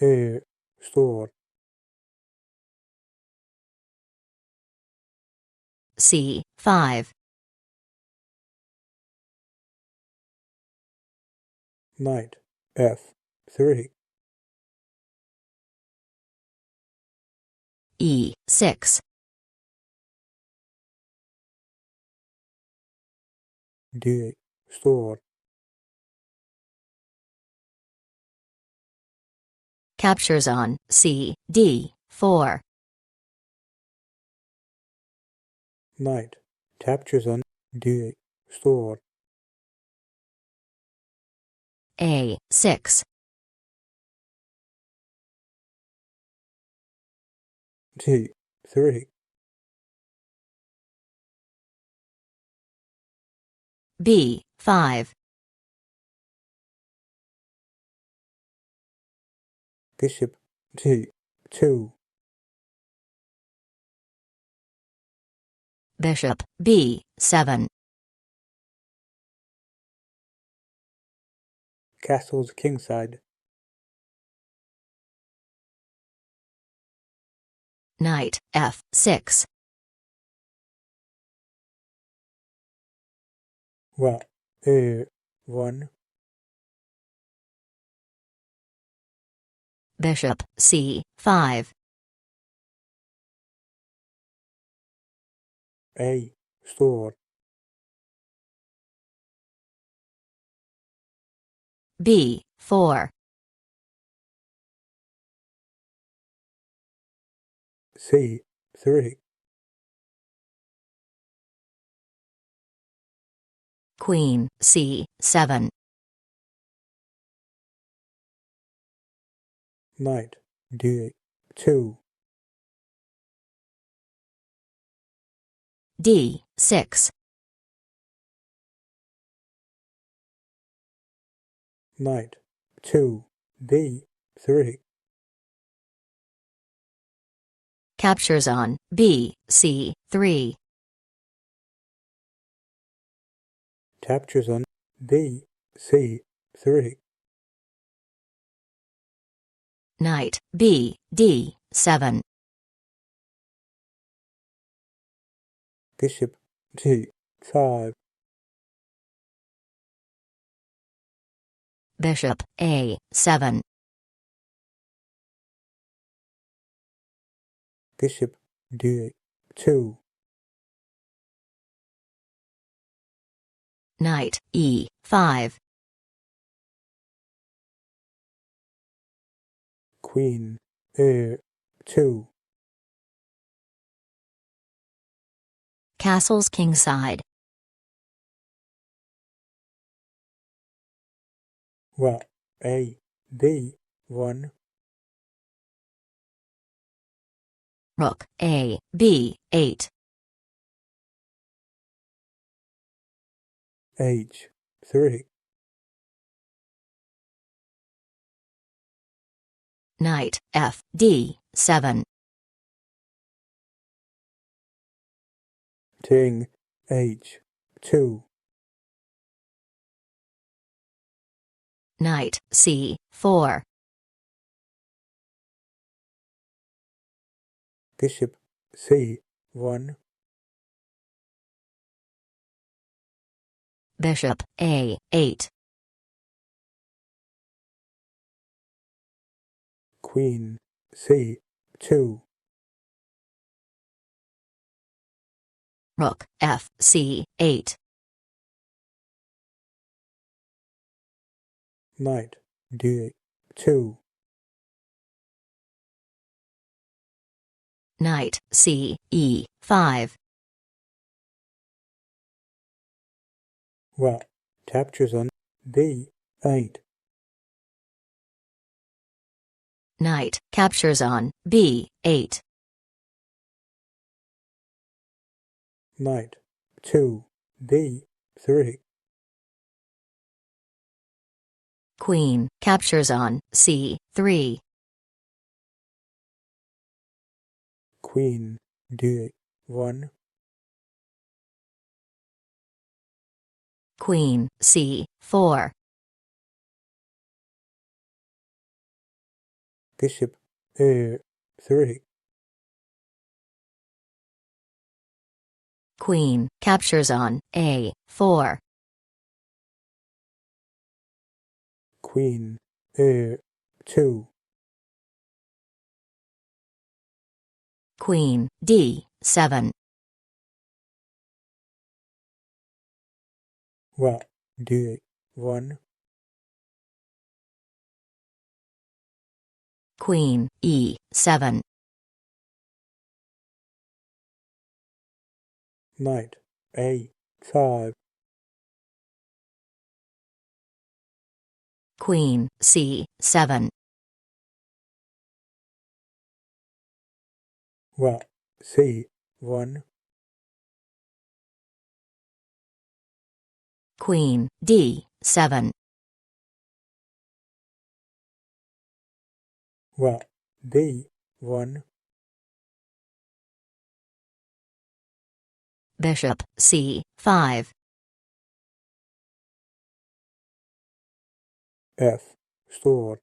Store. C5. Knight F3. E6. D8. Store. Captures on CD4. Knight captures on D8. Store. A6. D3. B5. Bishop D2. Bishop B7. Castles kingside. Knight F6. Rook A1. Bishop C5. A. Store. B4. C3. Queen C7. Knight D2. D6. Knight 2 D3. Captures on BC3. Captures on BC3. Knight BD7. Bishop D5. Bishop A7. Bishop D2. Knight E5. Queen A2. Castles kingside. Rook A B1. Rook A B8. H3. Knight FD7. King H2. Knight C4. Bishop C1. Bishop A8. Queen C2. Rook FC8. Knight D2. Knight CE5. Rook captures on B8. Knight captures on B8. Knight 2 B3. Queen captures on C3. Queen D1. Queen C4. Bishop A3. Queen captures on A4. Queen A2. Queen D7. Rook D1. Queen E7. Knight A5. Queen C7. Rook C1. Queen D7. Rook D1. Bishop C5. F sword.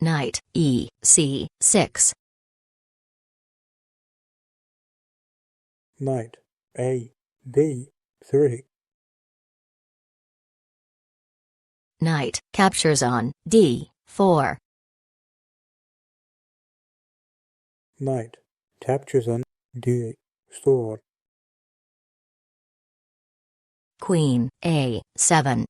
Knight E6. Knight A3. Knight captures on D4. Knight captures on D sword. Queen A7.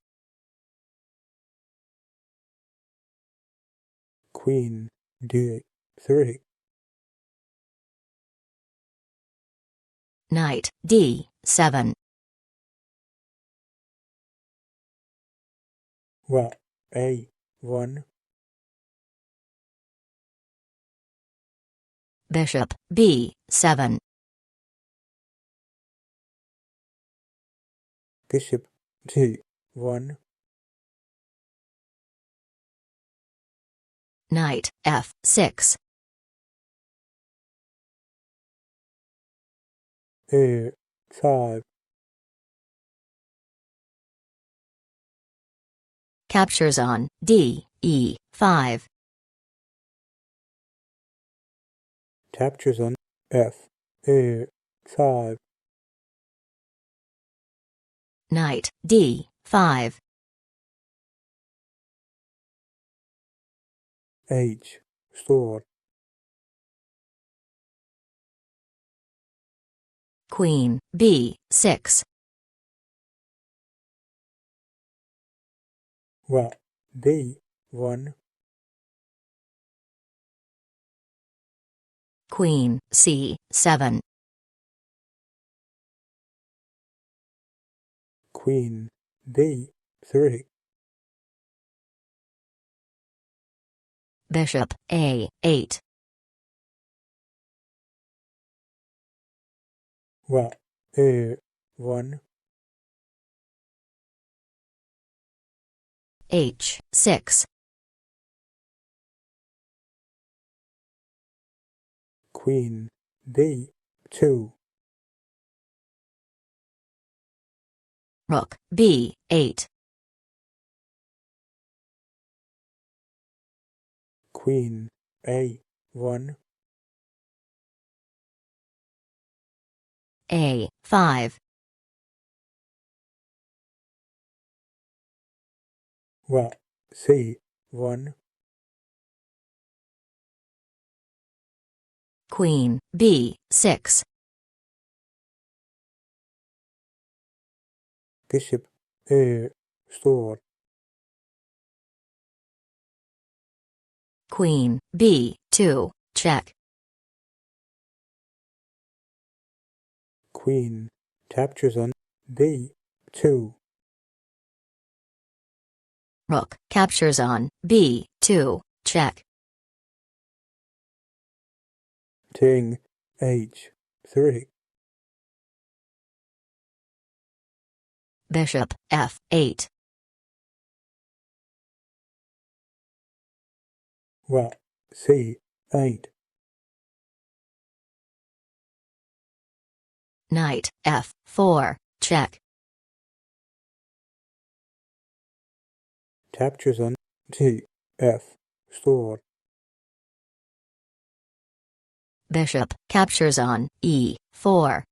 Queen D3. Knight D7. Rook A1. Bishop B7. Bishop D1. Knight F6. A5. Captures on DE5. Captures on F A5. Knight D5. H sword. Queen B6. Rook D1. Queen C7. Queen D3. Bishop A8. Rook A1. H6. Queen D2. Rook B8. Queen A1. A5. Rook C1. Queen B6. Bishop A sword. Queen B2. Check. Queen captures on D2. Rook captures on B2. Check. King H3. Bishop F8. Rook C8. Knight F4. Check. captures on F, sword. Bishop captures on E4.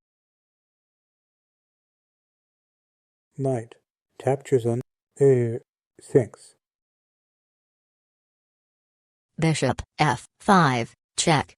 Knight captures on A6. Bishop F5, check.